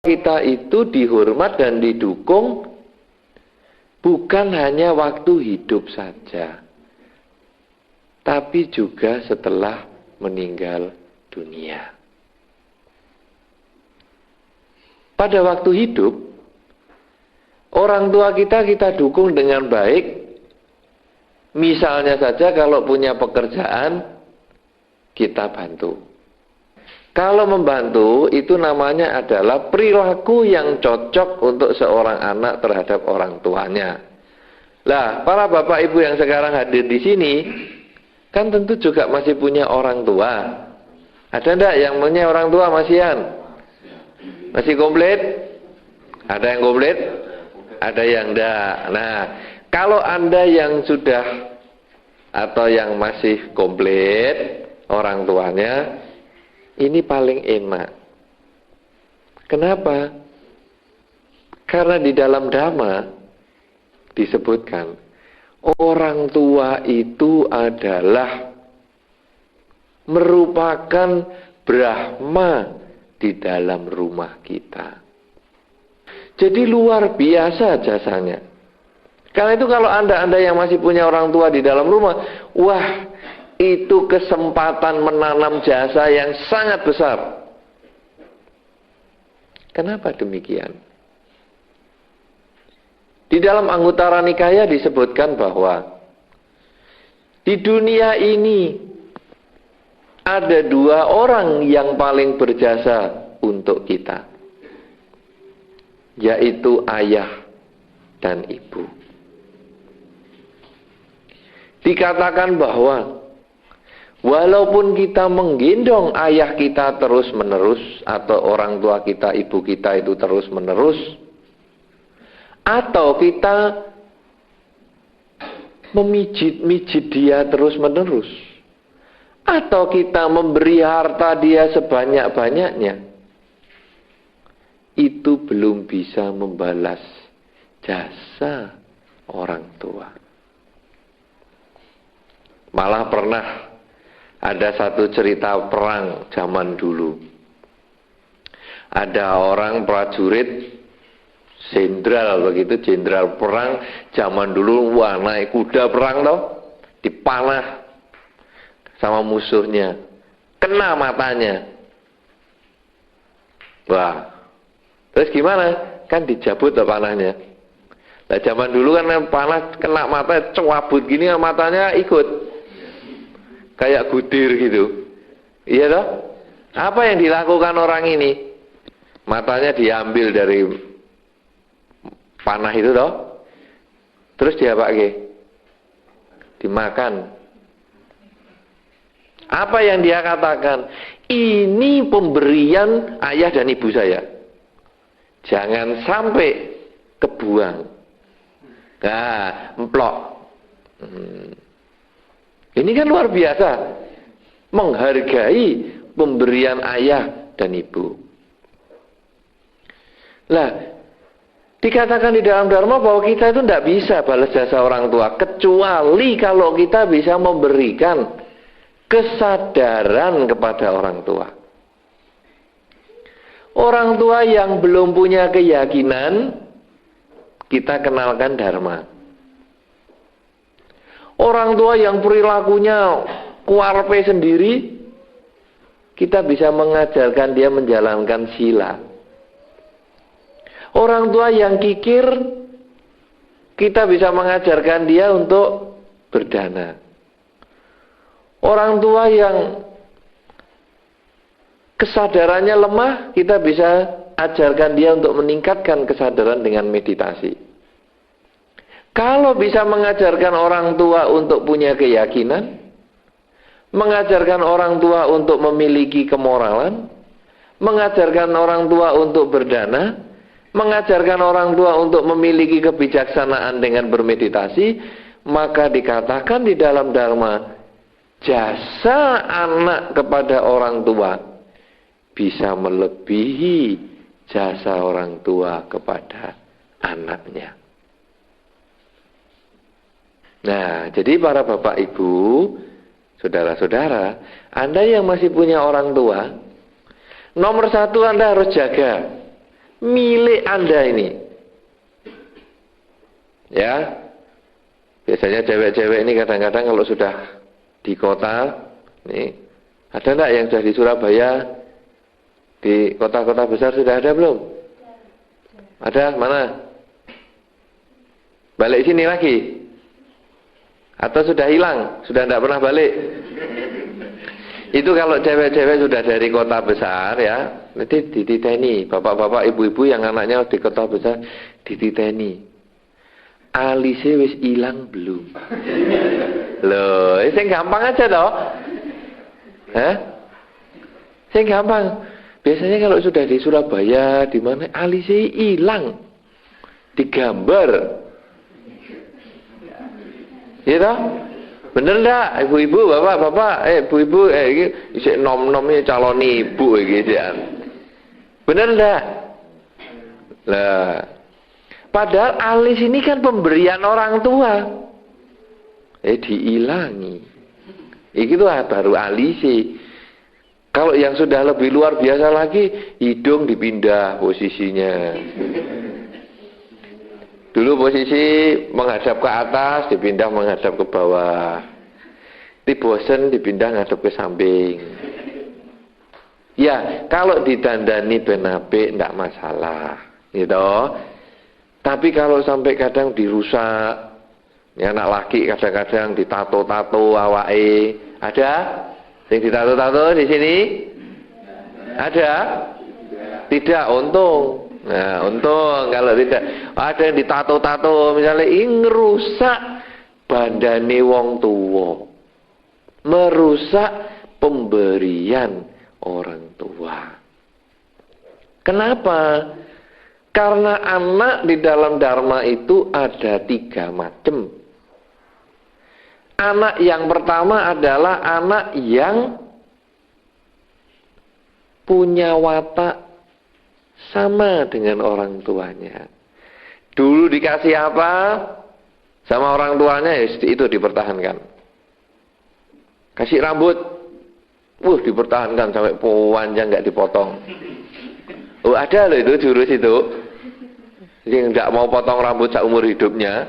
kita itu dihormat dan didukung bukan hanya waktu hidup saja, tapi juga setelah meninggal dunia. Pada waktu hidup, orang tua kita dukung dengan baik. Misalnya saja kalau punya pekerjaan, kita bantu. Kalau membantu itu namanya adalah perilaku yang cocok untuk seorang anak terhadap orang tuanya. Lah, para bapak ibu yang sekarang hadir di sini kan tentu juga masih punya orang tua. Ada enggak yang punya orang tua masihan? Masih komplit? Ada yang komplit? Ada yang enggak. Nah, kalau Anda yang sudah atau yang masih komplit orang tuanya, ini paling enak. Kenapa? Karena di dalam Dhamma disebutkan orang tua itu adalah merupakan Brahma di dalam rumah kita. Jadi luar biasa jasanya. Karena itu kalau Anda yang masih punya orang tua di dalam rumah, wah, itu kesempatan menanam jasa yang sangat besar. Kenapa demikian? Di dalam Anguttara Nikaya disebutkan bahwa di dunia ini ada dua orang yang paling berjasa untuk kita, yaitu ayah dan ibu. Dikatakan bahwa walaupun kita menggendong ayah kita terus-menerus, atau orang tua kita, ibu kita itu terus-menerus, atau kita memijit-mijit dia terus-menerus, atau kita memberi harta dia sebanyak-banyaknya, itu belum bisa membalas jasa orang tua. Malah pernah ada satu cerita perang zaman dulu. Ada orang prajurit jenderal begitu, jenderal perang zaman dulu, wah naik kuda perang toh, dipanah sama musuhnya, kena matanya. Wah, terus gimana? Kan dijabut toh panahnya. Nah zaman dulu kan panah kena mata, cewabut gini matanya ikut. Kayak gudir gitu. Iya toh? Apa yang dilakukan orang ini? Matanya diambil dari panah itu toh. Terus dia pakai dimakan. Apa yang dia katakan? Ini pemberian ayah dan ibu saya. Jangan sampai kebuang. Nah, emplok. Ini kan luar biasa, menghargai pemberian ayah dan ibu. Lah, dikatakan di dalam Dharma bahwa kita itu tidak bisa balas jasa orang tua, kecuali kalau kita bisa memberikan kesadaran kepada orang tua. Orang tua yang belum punya keyakinan, kita kenalkan Dharma. Orang tua yang perilakunya kuarpe sendiri, kita bisa mengajarkan dia menjalankan sila. Orang tua yang kikir, kita bisa mengajarkan dia untuk berdana. Orang tua yang kesadarannya lemah, kita bisa ajarkan dia untuk meningkatkan kesadaran dengan meditasi. Kalau bisa mengajarkan orang tua untuk punya keyakinan, mengajarkan orang tua untuk memiliki kemoralan, mengajarkan orang tua untuk berdana, mengajarkan orang tua untuk memiliki kebijaksanaan dengan bermeditasi, maka dikatakan di dalam Dharma, jasa anak kepada orang tua bisa melebihi jasa orang tua kepada anaknya. Nah, jadi para bapak ibu, saudara-saudara, Anda yang masih punya orang tua, nomor satu Anda harus jaga milik Anda ini. Ya. Biasanya cewek-cewek ini kadang-kadang kalau sudah di kota, nih, ada enggak yang sudah di Surabaya, di kota-kota besar sudah ada belum? Ada? Mana? Balik sini lagi? Atau sudah hilang? Sudah tidak pernah balik? Itu kalau cewek-cewek sudah dari kota besar ya, nanti dititeni. Bapak-bapak, ibu-ibu yang anaknya di kota besar, dititeni. Alise wis hilang belum? Loh, ini gampang aja toh. Hah? Saya gampang. Biasanya kalau sudah di Surabaya, di mana alise hilang, digambar. Ya toh? Bener enggak? Ibu-ibu, bapak-bapak, ibu-ibu, ini nom-nomnya calon ibu gitu ya. Bener enggak? Lah. Padahal alis ini kan pemberian orang tua. Diilangi. Itu baru alisi. Kalau yang sudah lebih luar biasa lagi, hidung dipindah posisinya. Dulu posisi menghadap ke atas, dipindah menghadap ke bawah. Bosen dipindah menghadap ke samping. Ya, kalau didandani ben apik ndak masalah, gitu. Tapi kalau sampai kadang dirusak, ya anak laki kadang-kadang ditato-tato awake, ada? Yang ditato-tato di sini? Ada? Tidak, untung. Nah, untung kalau tidak. Ada yang ditato-tato, misalnya ngerusak bandane wong tua, merusak pemberian orang tua. Kenapa? Karena anak di dalam dharma itu ada 3 macam. Anak yang pertama adalah anak yang punya watak sama dengan orang tuanya. Dulu dikasih apa sama orang tuanya, itu dipertahankan. Kasih rambut, dipertahankan sampai panjang nggak dipotong. Ada loh itu jurus itu. Yang tidak mau potong rambut seumur hidupnya,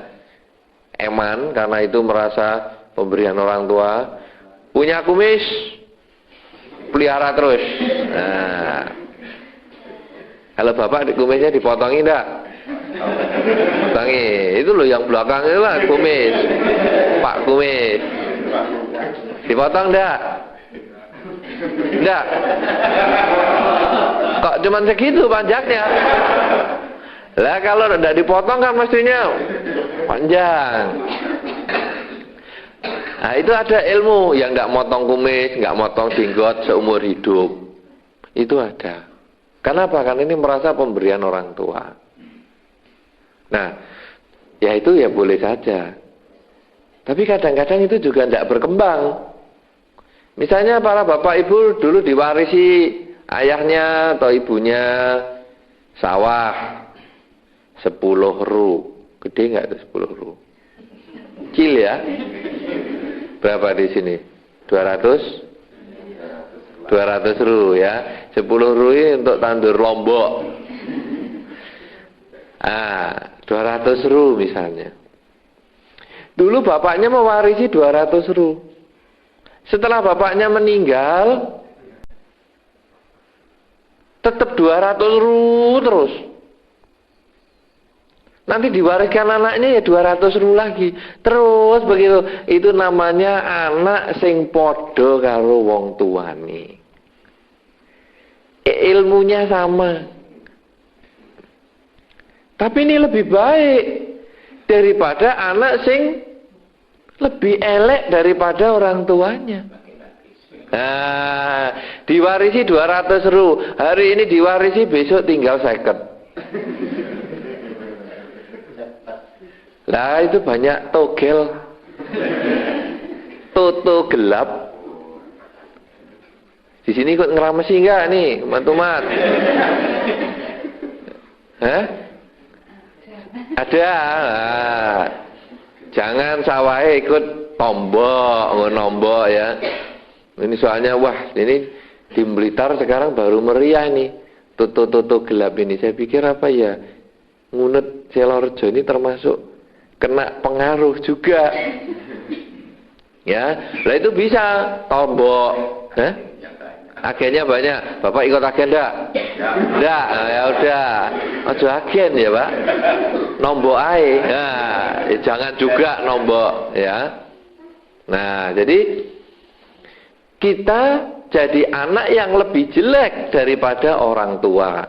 eman, karena itu merasa pemberian orang tua. Punya kumis, pelihara terus. Nah, kalau bapak kumisnya dipotongi enggak? Potongi. Itu loh yang belakang itu lah kumis. Pak kumis. Dipotong enggak? Enggak. Kok cuman segitu panjangnya? Lah kalau tidak dipotong kan mestinya panjang. Nah itu ada ilmu yang nggak motong kumis, nggak motong jenggot seumur hidup. Itu ada. Kenapa? Karena ini merasa pemberian orang tua. Nah, ya itu ya boleh saja. Tapi kadang-kadang itu juga tidak berkembang. Misalnya para bapak ibu dulu diwarisi ayahnya atau ibunya sawah 10 ru. Gede nggak itu 10 ru? Kecil ya? Berapa di sini? 200 ru ya. 10 ru ini untuk tandur lombok. 200 ru misalnya. Dulu bapaknya mewarisi 200 ru. Setelah bapaknya meninggal, tetap 200 ru terus. Nanti diwariskan anaknya ya 200 ru lagi. Terus begitu. Itu namanya anak sing podo karo wong tuane. Ilmunya sama. Tapi ini lebih baik daripada anak sing lebih elek daripada orang tuanya. Nah, diwarisi 200 ru. Hari ini diwarisi, besok tinggal 50. Lah itu banyak togel, toto gelap. Di sini ikut ngeramesi enggak nih, Mat? Hah? Ada. Nah, jangan sawahnya ikut tombok, nombok ya. Ini soalnya wah, ini di Blitar sekarang baru meriah nih. tutu-tutu gelap ini. Saya pikir apa ya, Ngunut Silorejo ini termasuk kena pengaruh juga. Ya, lah itu bisa tombok. Agennya banyak. Bapak ikut agen enggak? Enggak. Nah, ya udah. Ojo agen ya, Pak. Nombok ae. Nah, jangan juga nombok ya. Nah, jadi kita jadi anak yang lebih jelek daripada orang tua.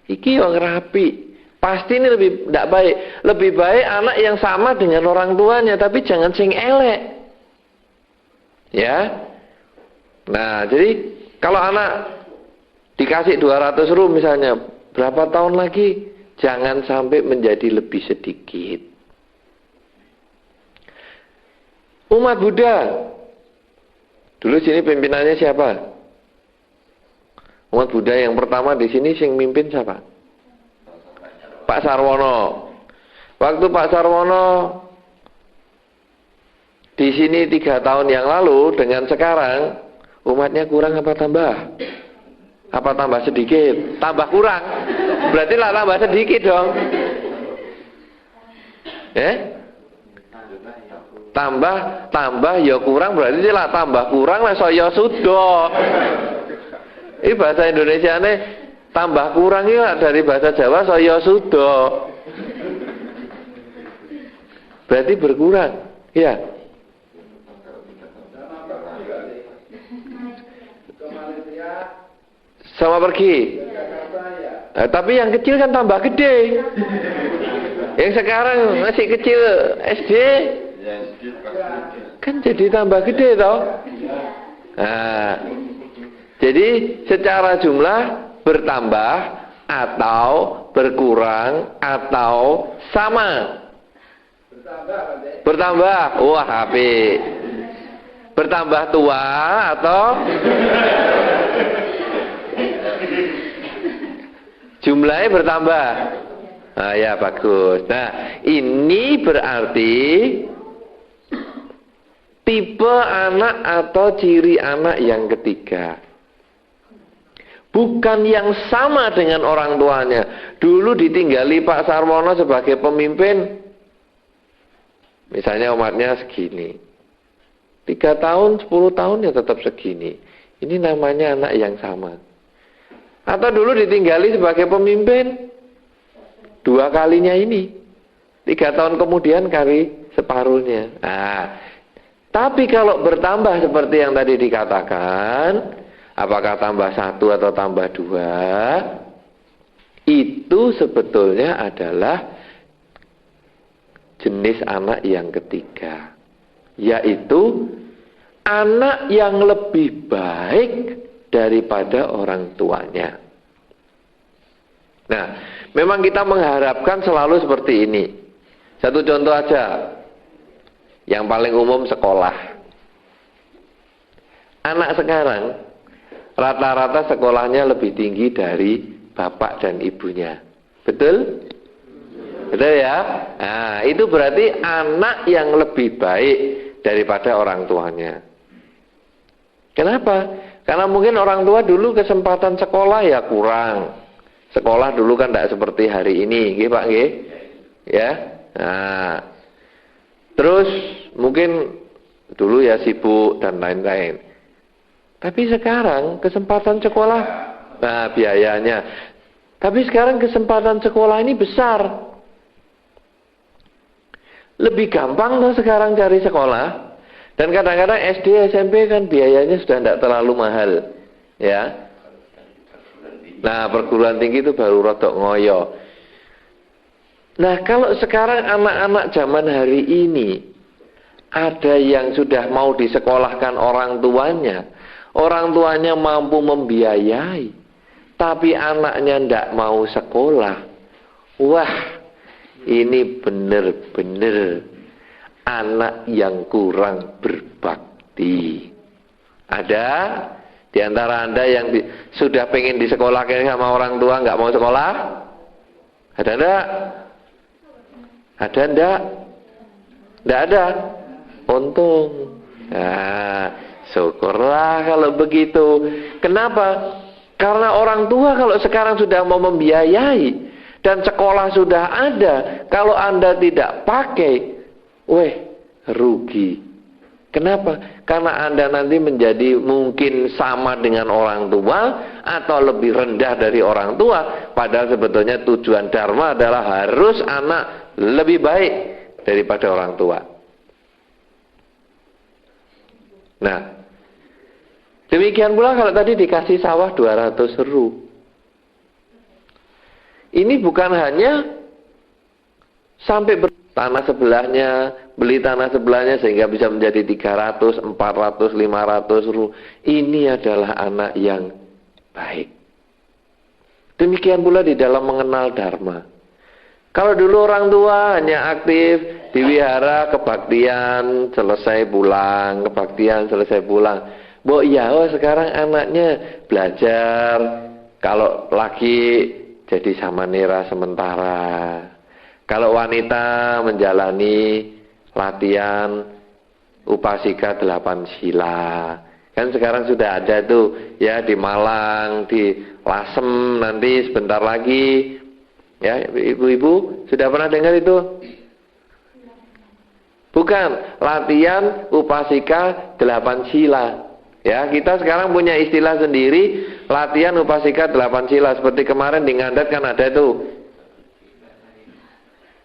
Iki yang rapi. Pasti ini lebih tidak baik. Lebih baik anak yang sama dengan orang tuanya, tapi jangan sing elek. Ya. Nah, jadi kalau anak dikasih 200 rum misalnya, berapa tahun lagi? Jangan sampai menjadi lebih sedikit. Umat Buddha. Dulu sini pimpinannya siapa? Umat Buddha yang pertama di sini sing mimpin siapa? Pak Sarwono. Waktu Pak Sarwono di sini 3 tahun yang lalu dengan sekarang, umatnya kurang apa tambah? Apa tambah sedikit? Tambah kurang. Berarti lah tambah sedikit dong. Tambah ya kurang, berarti lah tambah kurang lah saya sudah. Ini bahasa Indonesia nih, tambah kurang ya dari bahasa Jawa saya sudah. Berarti berkurang. Ya. Sama pergi. Nah, tapi yang kecil kan tambah gede. Yang sekarang masih kecil SD kan jadi tambah gede toh. Nah, jadi secara jumlah bertambah atau berkurang atau sama. Bertambah. Wah, HP. Bertambah tua atau jumlahnya bertambah. Nah, ya bagus. Nah, ini berarti tipe anak atau ciri anak yang ketiga. Bukan yang sama dengan orang tuanya. Dulu ditinggali Pak Sarwono sebagai pemimpin, misalnya umatnya segini. 3 tahun, 10 tahun ya tetap segini. Ini namanya anak yang sama. Atau dulu ditinggali sebagai pemimpin 2 kalinya ini. 3 tahun kemudian kali separuhnya. Nah, tapi kalau bertambah seperti yang tadi dikatakan, apakah tambah 1 atau tambah 2, itu sebetulnya adalah jenis anak yang ketiga, yaitu anak yang lebih baik daripada orang tuanya. Nah, memang kita mengharapkan selalu seperti ini. Satu contoh aja, yang paling umum sekolah. Anak sekarang rata-rata sekolahnya lebih tinggi dari bapak dan ibunya. Betul? Betul ya? Nah, itu berarti anak yang lebih baik daripada orang tuanya. Kenapa? Karena mungkin orang tua dulu kesempatan sekolah ya kurang. Sekolah dulu kan tidak seperti hari ini, nggih Pak nggih? Ya. Nah, terus mungkin dulu ya sibuk dan lain-lain. Tapi sekarang kesempatan sekolah, nah biayanya. Tapi sekarang kesempatan sekolah ini besar. Lebih gampang loh sekarang cari sekolah. Dan kadang-kadang SD, SMP kan biayanya sudah tidak terlalu mahal. Ya. Nah, perguruan tinggi itu baru rodok ngoyo. Nah, kalau sekarang anak-anak zaman hari ini ada yang sudah mau disekolahkan orang tuanya mampu membiayai, tapi anaknya tidak mau sekolah. Wah, ini benar-benar anak yang kurang berbakti. Ada di antara Anda yang sudah pengen disekolahkan sama orang tua nggak mau sekolah? Ada enggak? Ada enggak? Enggak ada. Untung. Nah, syukurlah kalau begitu. Kenapa? Karena orang tua kalau sekarang sudah mau membiayai dan sekolah sudah ada, kalau Anda tidak pakai, rugi. Kenapa? Karena Anda nanti menjadi mungkin sama dengan orang tua atau lebih rendah dari orang tua. Padahal sebetulnya tujuan Dharma adalah harus anak lebih baik daripada orang tua. Nah, demikian pula kalau tadi dikasih sawah 200 ru. Ini bukan hanya sampai tanah sebelahnya, beli tanah sebelahnya sehingga bisa menjadi 300, 400, 500 ru. Ini adalah anak yang baik. Demikian pula di dalam mengenal Dharma. Kalau dulu orang tua hanya aktif di wihara, kebaktian, selesai pulang, kebaktian, selesai pulang. Sekarang anaknya belajar, kalau laki jadi samanera sementara. Kalau wanita menjalani latihan upasika 8 sila. Kan sekarang sudah ada tuh ya di Malang, di Lasem nanti sebentar lagi. Ya, ibu-ibu sudah pernah dengar itu? Bukan, latihan upasika 8 sila. Ya, kita sekarang punya istilah sendiri, latihan upasika 8 sila. Seperti kemarin di Ngandat kan ada itu.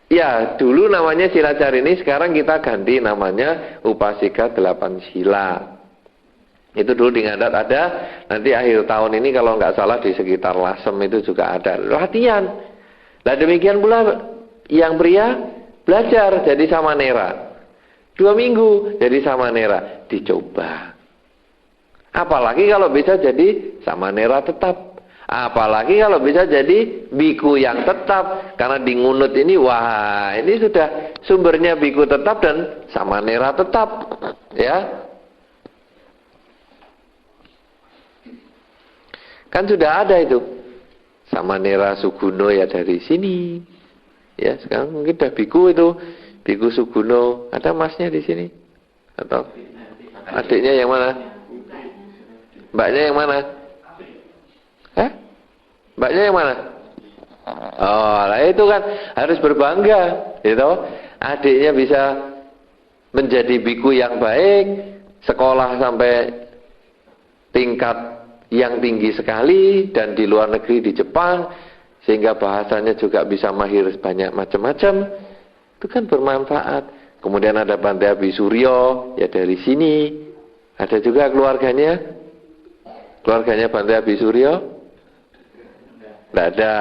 Ya, dulu namanya Silacarini, sekarang kita ganti namanya Upasika 8 Sila. Itu dulu di Ngandat ada, nanti akhir tahun ini kalau nggak salah di sekitar Lasem itu juga ada latihan. Nah demikian pula yang pria belajar jadi samanera. 2 minggu jadi samanera, dicoba. Apalagi kalau bisa jadi samanera tetap. Apalagi kalau bisa jadi biku yang tetap. Karena di Ngunut ini, ini sudah sumbernya biku tetap dan samanera tetap. Ya, kan sudah ada itu. Samanera Suguno ya dari sini. Ya, sekarang mungkin udah biku itu. Biku Suguno. Ada masnya di sini? Atau adiknya yang mana? Mbaknya yang mana? Mbaknya yang mana? Nah itu kan harus berbangga, gitu. Adiknya bisa menjadi biku yang baik, sekolah sampai tingkat yang tinggi sekali dan di luar negeri di Jepang, sehingga bahasanya juga bisa mahir banyak macam-macam. Itu kan bermanfaat. Kemudian ada Bante Abi Suryo, ya dari sini. Ada juga keluarganya Bante Abi Suryo. Tidak ada.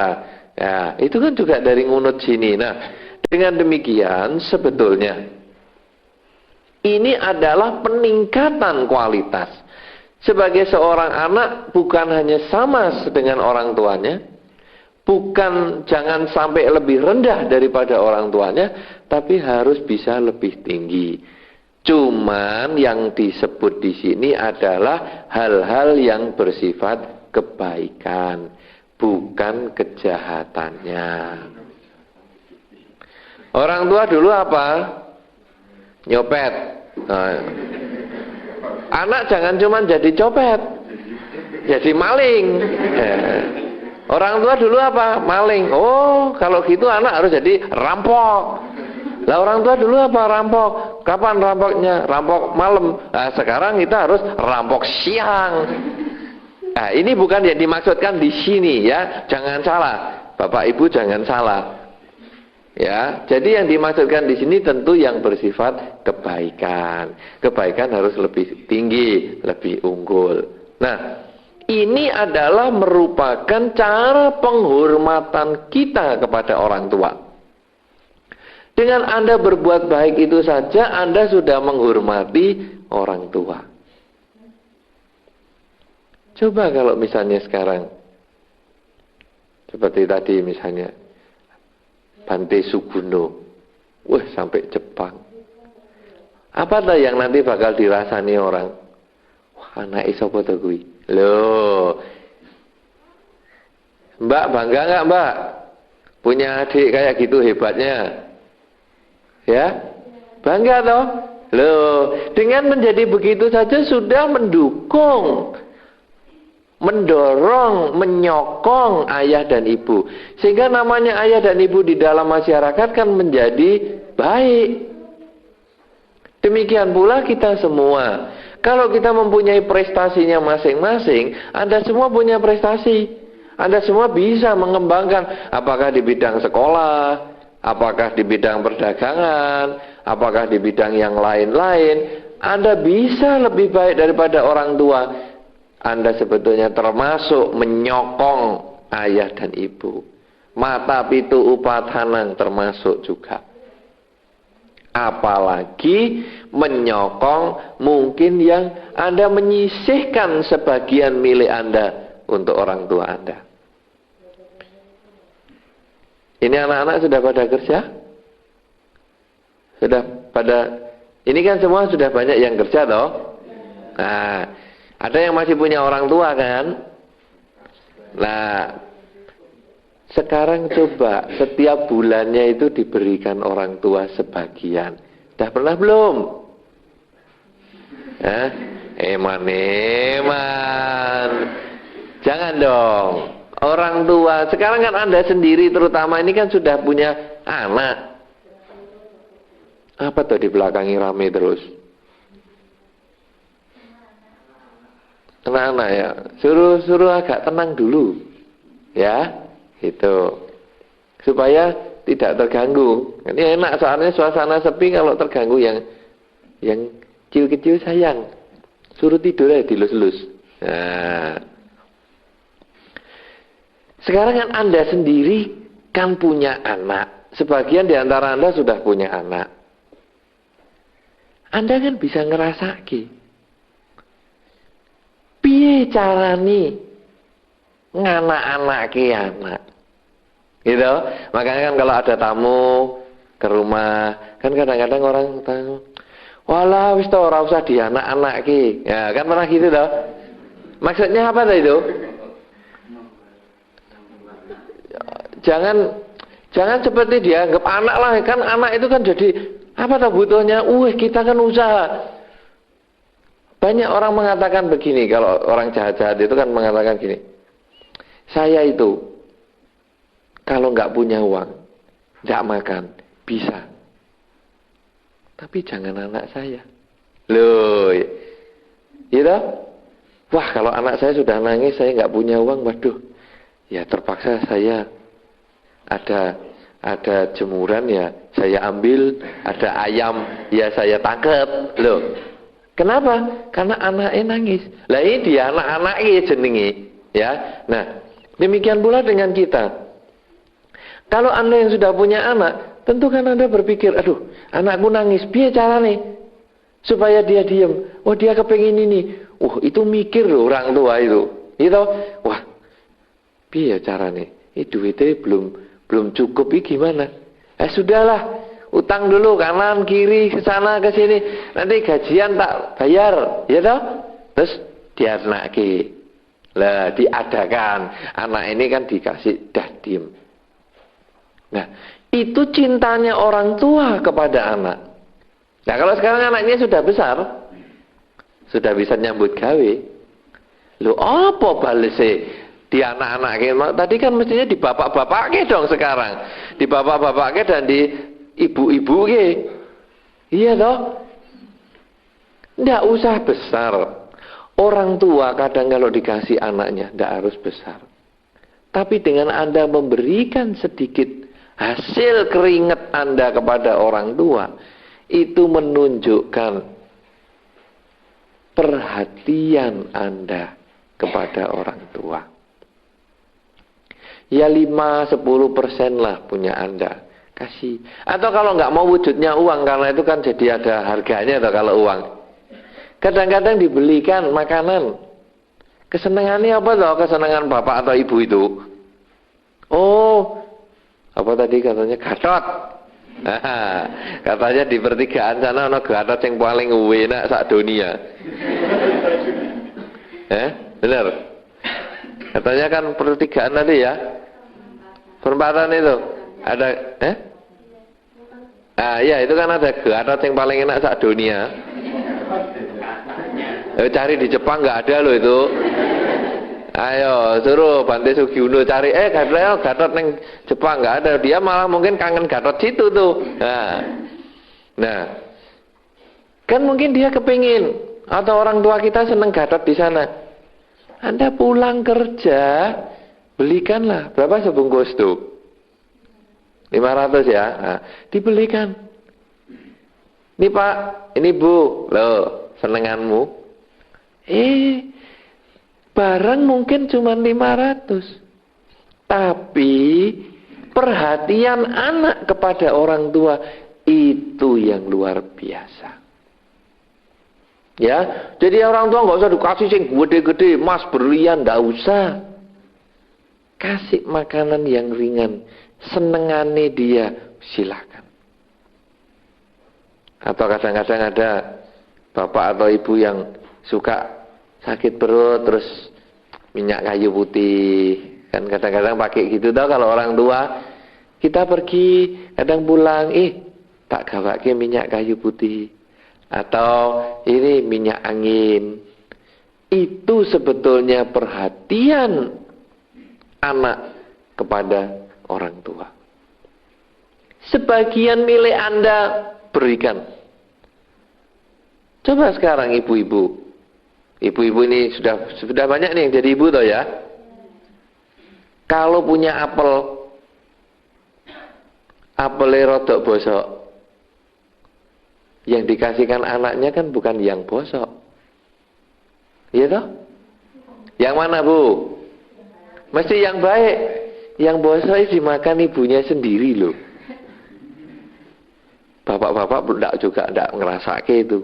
Ya, itu kan juga dari Ngunut sini. Nah, dengan demikian sebetulnya ini adalah peningkatan kualitas. Sebagai seorang anak bukan hanya sama dengan orang tuanya, bukan jangan sampai lebih rendah daripada orang tuanya, tapi harus bisa lebih tinggi. Cuman yang disebut di sini adalah hal-hal yang bersifat kebaikan, bukan kejahatannya. Orang tua dulu apa? Nyopet. Nah, anak jangan cuma jadi copet, jadi maling. Orang tua dulu apa? Maling. Kalau gitu anak harus jadi rampok. Lah orang tua dulu apa? Rampok. Kapan rampoknya? Rampok malam. Nah, sekarang kita harus rampok siang. Nah, ini bukan yang dimaksudkan di sini ya, jangan salah, Bapak Ibu jangan salah. Ya, jadi yang dimaksudkan di sini tentu yang bersifat kebaikan. Kebaikan harus lebih tinggi, lebih unggul. Nah, ini adalah merupakan cara penghormatan kita kepada orang tua. Dengan Anda berbuat baik itu saja, Anda sudah menghormati orang tua. Coba kalau misalnya sekarang seperti tadi misalnya Bante Suguno, sampai Jepang. Apa tuh yang nanti bakal dirasani orang? Anak sapa to kuwi? Loh. Mbak bangga nggak Mbak? Punya adik kayak gitu hebatnya. Ya? Bangga toh? Loh, dengan menjadi begitu saja sudah mendukung mendorong, menyokong ayah dan ibu. Sehingga namanya ayah dan ibu di dalam masyarakat kan menjadi baik. Demikian pula kita semua. Kalau kita mempunyai prestasinya masing-masing, Anda semua punya prestasi. Anda semua bisa mengembangkan, apakah di bidang sekolah, apakah di bidang perdagangan, apakah di bidang yang lain-lain. Anda bisa lebih baik daripada orang tua. Anda sebetulnya termasuk menyokong ayah dan ibu. Mata pitu upatanang termasuk juga. Apalagi menyokong mungkin yang Anda menyisihkan sebagian milik Anda untuk orang tua Anda. Ini anak-anak sudah pada kerja? Sudah pada, ini kan semua sudah banyak yang kerja toh? Nah, ada yang masih punya orang tua kan? Nah, sekarang coba setiap bulannya itu diberikan orang tua sebagian. Sudah pernah belum? Eman. Jangan dong. Orang tua, sekarang kan Anda sendiri terutama ini kan sudah punya anak. Apa tuh di belakangnya rame terus? Anak-anak ya, suruh agak tenang dulu. Ya, gitu. Supaya tidak terganggu. Ini enak soalnya suasana sepi, kalau terganggu yang kecil-kecil sayang. Suruh tidur aja dilus-lus. Nah, sekarang kan Anda sendiri kan punya anak. Sebagian di antara Anda sudah punya anak. Anda kan bisa ngerasaki. Piye carane nganak-anake anak. Gitu. Makanya kan kalau ada tamu ke rumah, kan kadang-kadang orang tahu, "Walah wis to ora usah dianak-anake." Ya, kan pernah gitu toh. Maksudnya apa tuh itu? Jangan seperti dianggap anak lah, kan anak itu kan jadi apa tuh butuhnya? Kita kan usaha. Banyak orang mengatakan begini, kalau orang jahat-jahat itu kan mengatakan gini, saya itu kalau nggak punya uang, nggak makan, bisa. Tapi jangan anak saya. Loh, gitu? Wah, kalau anak saya sudah nangis, saya nggak punya uang, waduh, ya terpaksa saya ada jemuran ya saya ambil, ada ayam ya saya tangkap. Loh, kenapa? Karena anaknya nangis. Lah ini dia anak-anaknya jenenge, ya. Nah, demikian pula dengan kita. Kalau Anda yang sudah punya anak, tentu kan Anda berpikir, aduh, anakku nangis, piye carane supaya dia diam? Oh, dia kepengin ini. Itu mikir loh orang tua itu. Gitu. Wah, piye carane? Duitnya belum cukup, gimana? Sudahlah, utang dulu kanan kiri ke sana ke sini, nanti gajian tak bayar, ya toh? Terus dianake. Lah diadakan. Anak ini kan dikasih dah diem. Nah, itu cintanya orang tua kepada anak. Nah, kalau sekarang anaknya sudah besar, sudah bisa nyambut gawe. Loh, apa balese di anak-anaknya? Tadi kan mestinya di bapak-bapaknya dong sekarang. Di bapak-bapaknya dan di ibu-ibunya. Iya toh? Nggak usah besar. Orang tua kadang kalau dikasih anaknya nggak harus besar. Tapi dengan Anda memberikan sedikit hasil keringat Anda kepada orang tua, itu menunjukkan perhatian Anda kepada orang tua. Ya 5-10% lah punya Anda, kasih. Atau kalau nggak mau wujudnya uang, karena itu kan jadi ada harganya atau kalau uang. Kadang-kadang dibelikan makanan. Kesenangannya apa toh? Kesenangan bapak atau ibu itu? Oh, apa tadi katanya gatot. Katanya di pertigaan sana ada gatot yang paling enak sak dunia. Benar. Katanya kan pertigaan tadi ya. Perempatan itu ada ya itu kan ada gatot yang paling enak sak dunia. Cari di Jepang nggak ada loh itu. Ayo suruh Bante Sugiono cari Gatot neng Jepang nggak ada, dia malah mungkin kangen Gatot situ tuh. Nah, kan mungkin dia kepingin, atau orang tua kita seneng Gatot di sana. Anda pulang kerja, belikanlah berapa sebungkus tuh? 500 ya. Nah, dibelikan. Ini Pak, ini Bu, loh senenganmu. Barang mungkin cuma 500. Tapi perhatian anak kepada orang tua itu yang luar biasa. Ya, jadi orang tua nggak usah dikasih sing gede-gede, emas, berlian, nggak usah. Kasih makanan yang ringan, senengane dia, silakan. Atau kadang-kadang ada bapak atau ibu yang suka sakit perut terus minyak kayu putih, kan kadang-kadang pakai gitu tau. Kalau orang tua kita pergi kadang pulang, tak gawake minyak kayu putih atau ini minyak angin. Itu sebetulnya perhatian anak kepada orang tua. Sebagian milik Anda berikan. Coba sekarang ibu-ibu ini sudah banyak nih yang jadi ibu toh ya. Kalau punya apelnya rodok bosok, yang dikasihkan anaknya kan bukan yang bosok, iya toh? Yang mana Bu? Mesti yang baik. Yang bosok dimakan ibunya sendiri loh. Bapak-bapak tidak ngerasa kayak itu.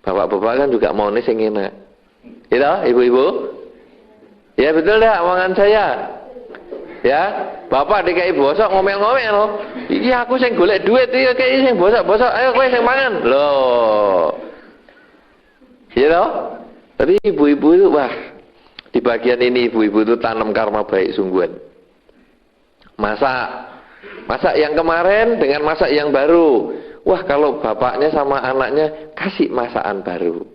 Bapak-bapak kan juga mau nih yang enak. Gitu, ibu-ibu? Ya betul dah omongan saya. Ya, bapak dikai bosok ngomel-ngomel loh. Iya aku sing golek duit iki kayak sing bosok-bosok. Ayo kowe sing mangan. Loh. Gitu? Tapi ibu-ibu itu wah, di bagian ini ibu-ibu itu tanam karma baik sungguhan. Masak yang kemarin dengan masak yang baru. Wah, kalau bapaknya sama anaknya kasih masakan baru,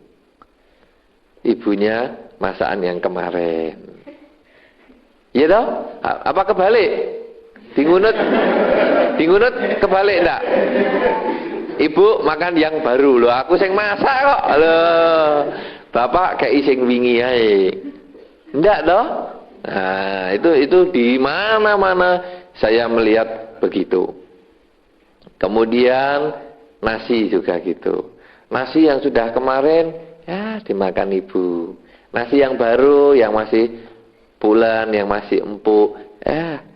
ibunya masakan yang kemarin. Iya toh? Apa kebalik? Dingunut kebalik enggak? Ibu makan yang baru loh, aku sing masak kok. Loh, bapak kayak sing wingi ae. Enggak toh? Nah, itu di mana-mana saya melihat begitu. Kemudian nasi juga gitu. Nasi yang sudah kemarin ya dimakan ibu. Nasi yang baru yang masih bulan, yang masih empuk,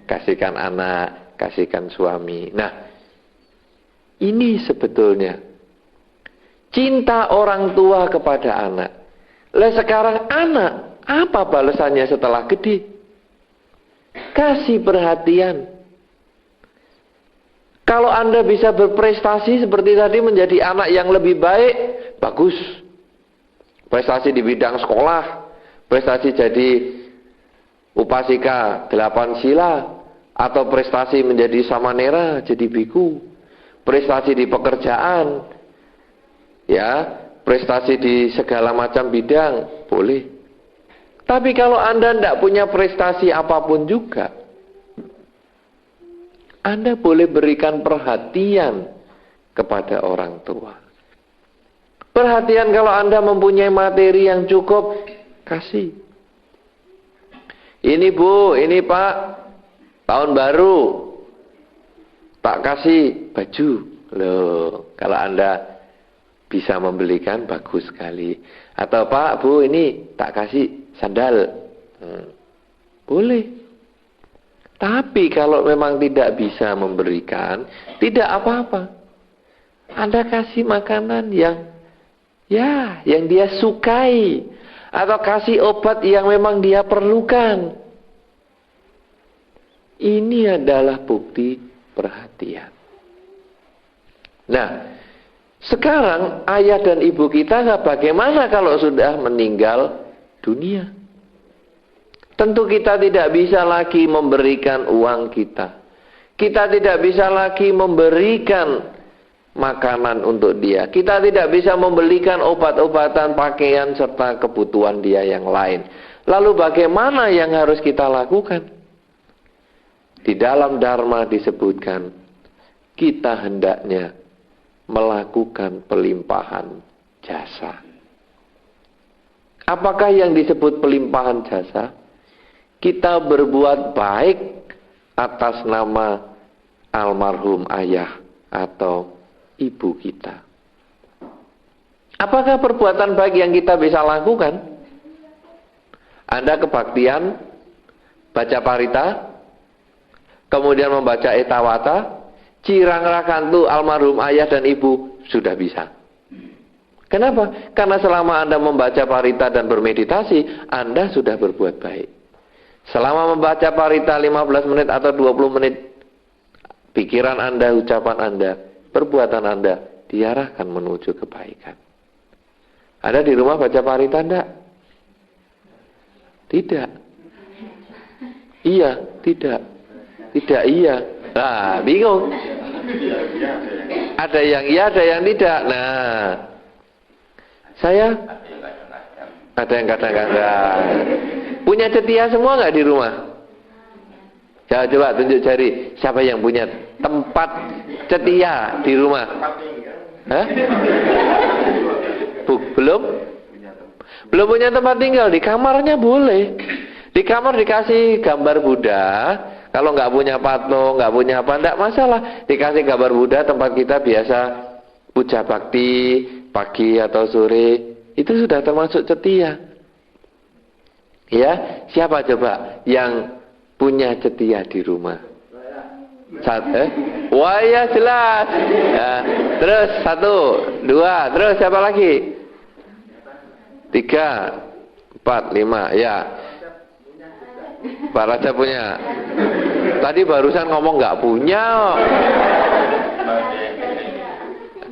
kasihkan anak, kasihkan suami. Nah, ini sebetulnya cinta orang tua kepada anak. Lah sekarang anak, apa balasannya setelah gede? Kasih perhatian. Kalau Anda bisa berprestasi seperti tadi menjadi anak yang lebih baik, bagus. Prestasi di bidang sekolah, prestasi jadi upasika 8 sila, atau prestasi menjadi samanera, jadi biku, prestasi di pekerjaan, ya, prestasi di segala macam bidang, boleh. Tapi kalau Anda tidak punya prestasi apapun juga, Anda boleh berikan perhatian kepada orang tua. Perhatian kalau Anda mempunyai materi yang cukup, kasih. Ini Bu, ini Pak, tahun baru, tak kasih baju. Loh, kalau Anda bisa membelikan, bagus sekali. Atau Pak, Bu, ini tak kasih sandal. Boleh. Tapi kalau memang tidak bisa memberikan, tidak apa-apa. Anda kasih makanan yang dia sukai, atau kasih obat yang memang dia perlukan. Ini adalah bukti perhatian. Nah, sekarang ayah dan ibu kita bagaimana kalau sudah meninggal dunia? Tentu kita tidak bisa lagi memberikan uang kita. Kita tidak bisa lagi memberikan makanan untuk dia. Kita tidak bisa membelikan obat-obatan, pakaian, serta kebutuhan dia yang lain. Lalu bagaimana yang harus kita lakukan? Di dalam Dharma disebutkan, kita hendaknya melakukan pelimpahan jasa. Apakah yang disebut pelimpahan jasa? Kita berbuat baik atas nama almarhum ayah atau ibu kita. Apakah perbuatan baik yang kita bisa lakukan? Anda kebaktian, baca parita, kemudian membaca etawata, cirang rakantu almarhum ayah dan ibu, sudah bisa. Kenapa? Karena selama Anda membaca parita dan bermeditasi, Anda sudah berbuat baik. Selama membaca parita 15 menit atau 20 menit, pikiran Anda, ucapan Anda, perbuatan Anda diarahkan menuju kebaikan. Anda di rumah baca parita enggak? Tidak. Iya, tidak. Tidak iya. Nah, bingung. Ada yang iya, ada yang tidak. Nah, saya ada yang kadang-kadang. Punya cetia semua nggak di rumah? Ya, coba tunjuk jari. Siapa yang punya tempat cetia di rumah? Hah? Belum? Belum punya tempat tinggal. Di kamarnya boleh. Di kamar dikasih gambar Buddha. Kalau nggak punya patung, nggak punya apa, nggak masalah. Dikasih gambar Buddha, tempat kita biasa puja bakti pagi atau sore, itu sudah termasuk cetia. Ya, siapa coba yang punya cetia di rumah? Wah ya jelas. Ya, terus 1, 2, terus siapa lagi? 3, 4, 5, ya. Pak Raja punya. Tadi barusan ngomong nggak punya.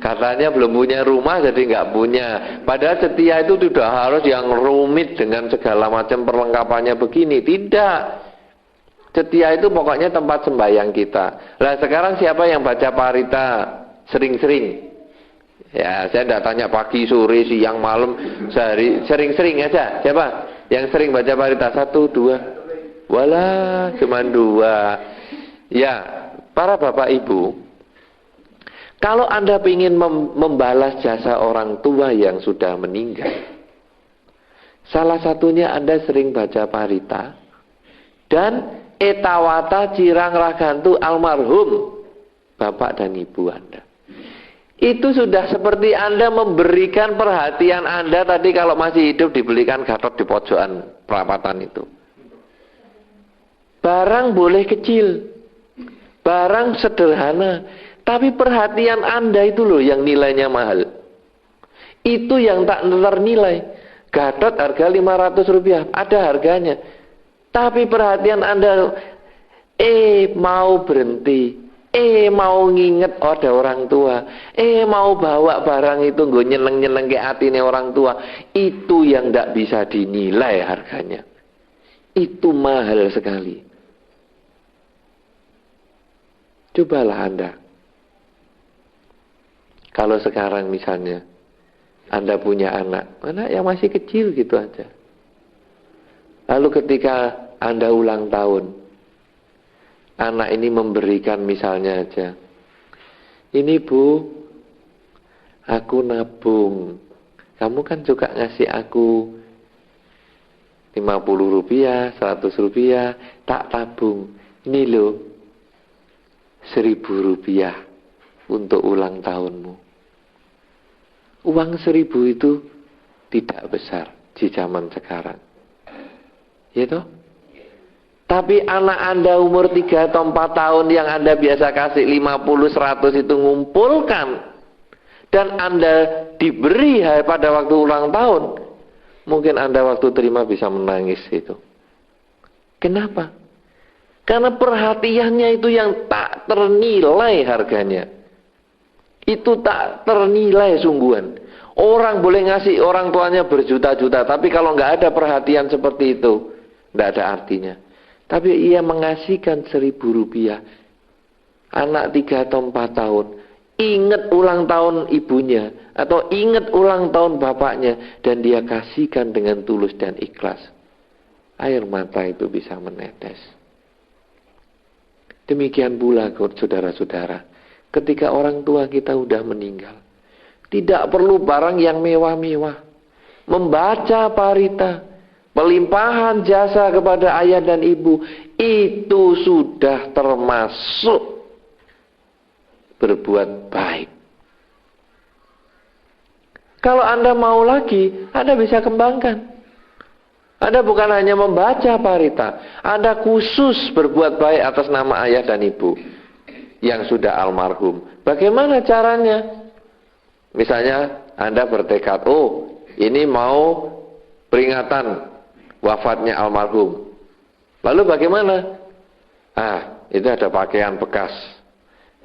Katanya belum punya rumah jadi nggak punya. Padahal setia itu tidak harus yang rumit dengan segala macam perlengkapannya begini. Tidak. Setia itu pokoknya tempat sembahyang kita. Lah sekarang siapa yang baca parita sering-sering? Ya saya tidak tanya pagi, sore, siang, malam, sehari, sering-sering aja. Siapa yang sering baca parita? 1, 2. Walah cuma 2. Ya para bapak ibu, kalau Anda ingin membalas jasa orang tua yang sudah meninggal, salah satunya Anda sering baca parita dan etawata cirang ragantu almarhum bapak dan ibu Anda. Itu sudah seperti Anda memberikan perhatian Anda tadi kalau masih hidup dibelikan gatot di pojokan perapatan itu. Barang boleh kecil, barang sederhana, tapi perhatian Anda itu loh yang nilainya mahal. Itu yang tak ternilai. Gatot harga 500 rupiah, ada harganya. Tapi perhatian Anda, mau berhenti, mau nginget ada orang tua, mau bawa barang itu gue nyeneng-nyeneng ke hatinya orang tua. Itu yang tak bisa dinilai harganya. Itu mahal sekali. Cobalah Anda. Kalau sekarang misalnya Anda punya anak yang masih kecil gitu aja. Lalu ketika Anda ulang tahun, anak ini memberikan misalnya aja, ini Bu, aku nabung. Kamu kan juga ngasih aku 50 rupiah, 100 rupiah, tak tabung. Ini loh, 1.000 rupiah untuk ulang tahunmu. Uang 1.000 itu tidak besar di zaman sekarang. Ya toh? Tapi anak Anda umur 3 atau 4 tahun yang Anda biasa kasih 50, 100 itu ngumpulkan dan Anda diberi pada waktu ulang tahun, mungkin Anda waktu terima bisa menangis itu. Kenapa? Karena perhatiannya itu yang tak ternilai harganya. Itu tak ternilai sungguhan. Orang boleh ngasih orang tuanya berjuta-juta, tapi kalau nggak ada perhatian seperti itu, nggak ada artinya. Tapi ia mengasihkan 1.000 rupiah. Anak 3 atau 4 tahun, ingat ulang tahun ibunya, atau ingat ulang tahun bapaknya, dan dia kasihkan dengan tulus dan ikhlas. air mata itu bisa menetes. Demikian pula saudara-saudara, ketika orang tua kita udah meninggal, tidak perlu barang yang mewah-mewah. Membaca parita, pelimpahan jasa kepada ayah dan ibu, itu sudah termasuk berbuat baik. Kalau Anda mau lagi, Anda bisa kembangkan. Anda bukan hanya membaca parita, Anda khusus berbuat baik atas nama ayah dan ibu yang sudah almarhum. Bagaimana caranya? Misalnya Anda bertekad, oh ini mau peringatan wafatnya almarhum. Lalu bagaimana? Itu ada pakaian bekas,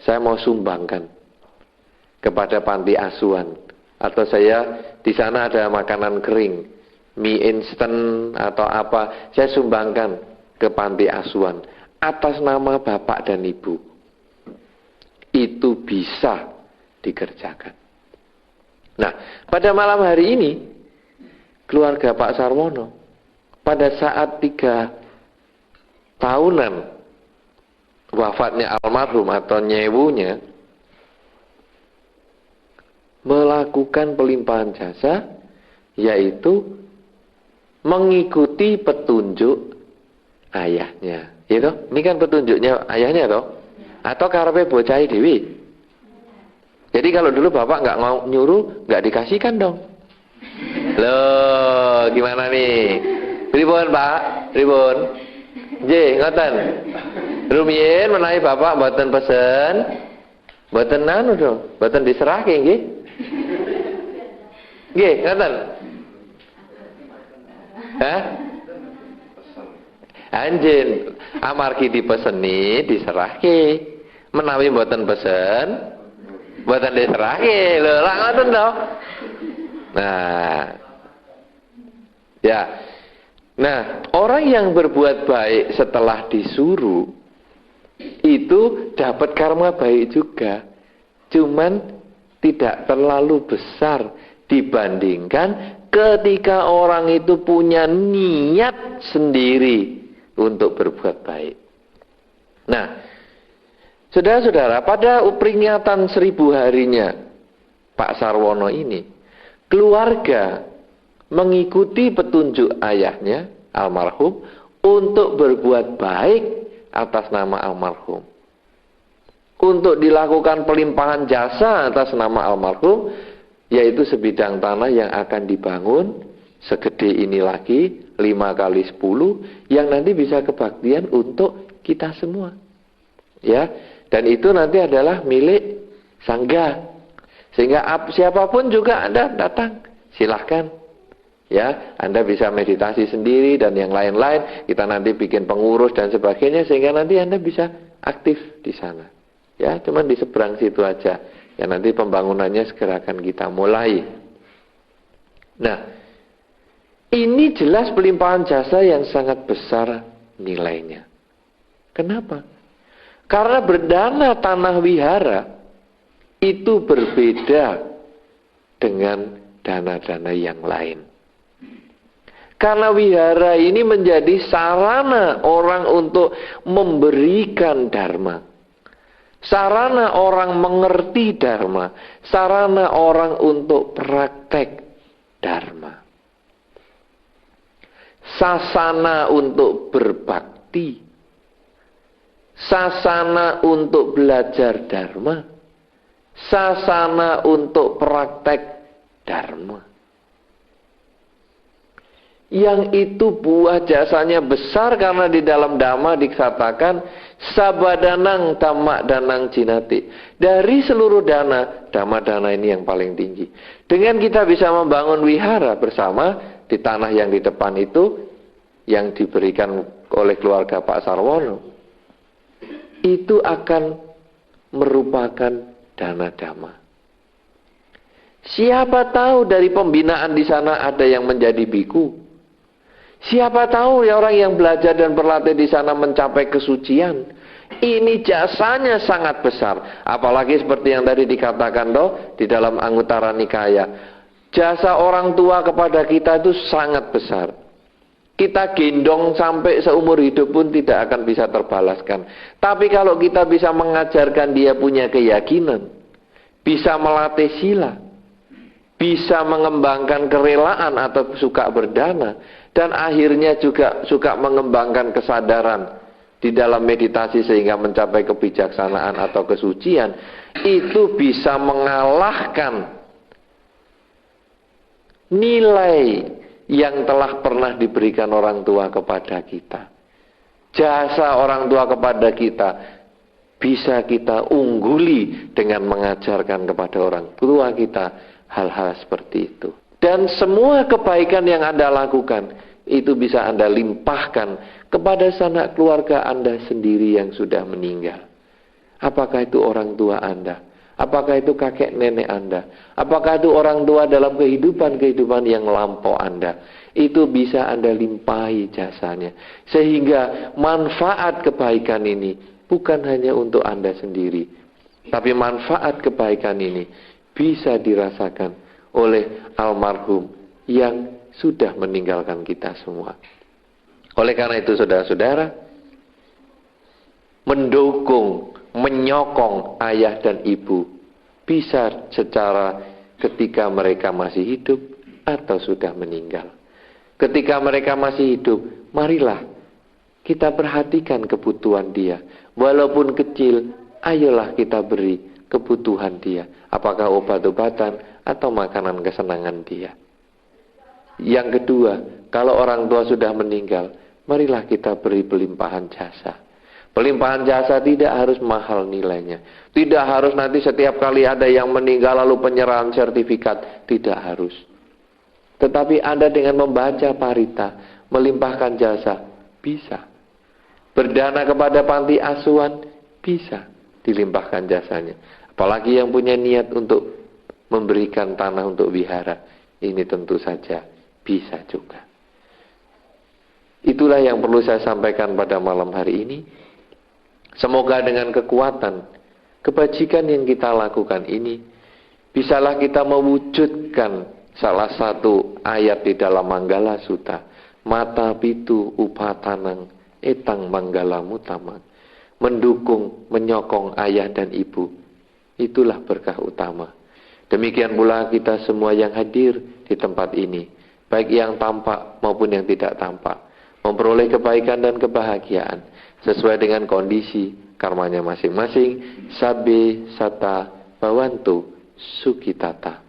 saya mau sumbangkan kepada panti asuhan. Atau saya di sana ada makanan kering, mie instan atau apa, saya sumbangkan ke panti asuhan atas nama bapak dan ibu. Itu bisa dikerjakan. Nah, pada malam hari ini keluarga Pak Sarwono pada saat 3 tahunan wafatnya almarhum atau nyewunya melakukan pelimpahan jasa, yaitu mengikuti petunjuk ayahnya. Gitu? Ini kan petunjuknya ayahnya toh? Atau karepe bocah dewi. Jadi kalau dulu bapak nggak nyuruh, nggak dikasihkan dong. Loh, gimana nih? Pripun Pak? Pripun? Ngoten. Rumiyin menawi bapak mboten pesen, mboten anu dong, mboten diserahke nggih. Nggih, ngoten. Anjen amargi dipeseni diserahke, menawi mboten pesen mboten diserahke. Lho, lak ngoten to. Nah. Ya. Nah, orang yang berbuat baik setelah disuruh itu dapat karma baik juga. Cuman tidak terlalu besar dibandingkan ketika orang itu punya niat sendiri untuk berbuat baik. Nah, saudara-saudara, pada peringatan 1000 harinya Pak Sarwono ini, keluarga mengikuti petunjuk ayahnya almarhum untuk berbuat baik atas nama almarhum. Untuk dilakukan pelimpahan jasa atas nama almarhum, yaitu sebidang tanah yang akan dibangun segede ini lagi 5 kali 10 yang nanti bisa kebaktian untuk kita semua. Ya, dan itu nanti adalah milik sangga. Sehingga siapapun juga Anda datang, silahkan. Ya, Anda bisa meditasi sendiri dan yang lain-lain. Kita nanti bikin pengurus dan sebagainya sehingga nanti Anda bisa aktif di sana. Ya, cuman di seberang situ aja. Ya, nanti pembangunannya segera akan kita mulai. Nah, ini jelas pelimpahan jasa yang sangat besar nilainya. Kenapa? Karena berdana tanah wihara itu berbeda dengan dana-dana yang lain. Karena wihara ini menjadi sarana orang untuk memberikan dharma. Sarana orang mengerti dharma. Sarana orang untuk praktek dharma. Sasana untuk berbakti. Sasana untuk belajar dharma. Sasana untuk praktek dharma. Yang itu buah jasanya besar karena di dalam dhamma dikatakan sabadanang tamak danang jinati. Dari seluruh dana, dhamma-dana ini yang paling tinggi. Dengan kita bisa membangun wihara bersama di tanah yang di depan itu yang diberikan oleh keluarga Pak Sarwono, itu akan merupakan dana dhamma. Siapa tahu dari pembinaan di sana ada yang menjadi biku. Siapa tahu ya orang yang belajar dan berlatih di sana mencapai kesucian. Ini jasanya sangat besar. Apalagi seperti yang tadi dikatakan di dalam Anguttara Nikaya. Jasa orang tua kepada kita itu sangat besar. Kita gendong sampai seumur hidup pun tidak akan bisa terbalaskan. Tapi kalau kita bisa mengajarkan dia punya keyakinan, bisa melatih sila, bisa mengembangkan kerelaan atau suka berdana, dan akhirnya juga suka mengembangkan kesadaran di dalam meditasi sehingga mencapai kebijaksanaan atau kesucian, itu bisa mengalahkan nilai yang telah pernah diberikan orang tua kepada kita. Jasa orang tua kepada kita bisa kita ungguli dengan mengajarkan kepada orang tua kita hal-hal seperti itu. Dan semua kebaikan yang Anda lakukan itu bisa Anda limpahkan kepada sanak keluarga Anda sendiri yang sudah meninggal. Apakah itu orang tua Anda? Apakah itu kakek nenek Anda? Apakah itu orang tua dalam kehidupan yang lampau Anda? Itu bisa Anda limpahi jasanya. Sehingga manfaat kebaikan ini bukan hanya untuk Anda sendiri, tapi manfaat kebaikan ini bisa dirasakan oleh almarhum yang sudah meninggalkan kita semua. Oleh karena itu saudara-saudara, mendukung, menyokong ayah dan ibu bisa secara ketika mereka masih hidup atau sudah meninggal. Ketika mereka masih hidup, marilah kita perhatikan kebutuhan dia. Walaupun kecil, ayolah kita beri kebutuhan dia. Apakah obat-obatan atau makanan kesenangan dia. Yang kedua, kalau orang tua sudah meninggal, marilah kita beri pelimpahan jasa. Pelimpahan jasa tidak harus mahal nilainya. Tidak harus nanti setiap kali ada yang meninggal lalu penyerahan sertifikat. Tidak harus. Tetapi Anda dengan membaca parita, melimpahkan jasa, bisa. Berdana kepada panti asuhan, bisa dilimpahkan jasanya. Apalagi yang punya niat untuk memberikan tanah untuk wihara, ini tentu saja bisa juga. Itulah yang perlu saya sampaikan pada malam hari ini. Semoga dengan kekuatan kebajikan yang kita lakukan ini, bisalah kita mewujudkan salah satu ayat di dalam Manggala Sutta. Mata pitu upatanang etang manggala mutamang. Mendukung, menyokong ayah dan ibu. Itulah berkah utama. Demikian pula kita semua yang hadir di tempat ini, baik yang tampak maupun yang tidak tampak, memperoleh kebaikan dan kebahagiaan sesuai dengan kondisi karmanya masing-masing. Sabbe sata bawantu sukitata.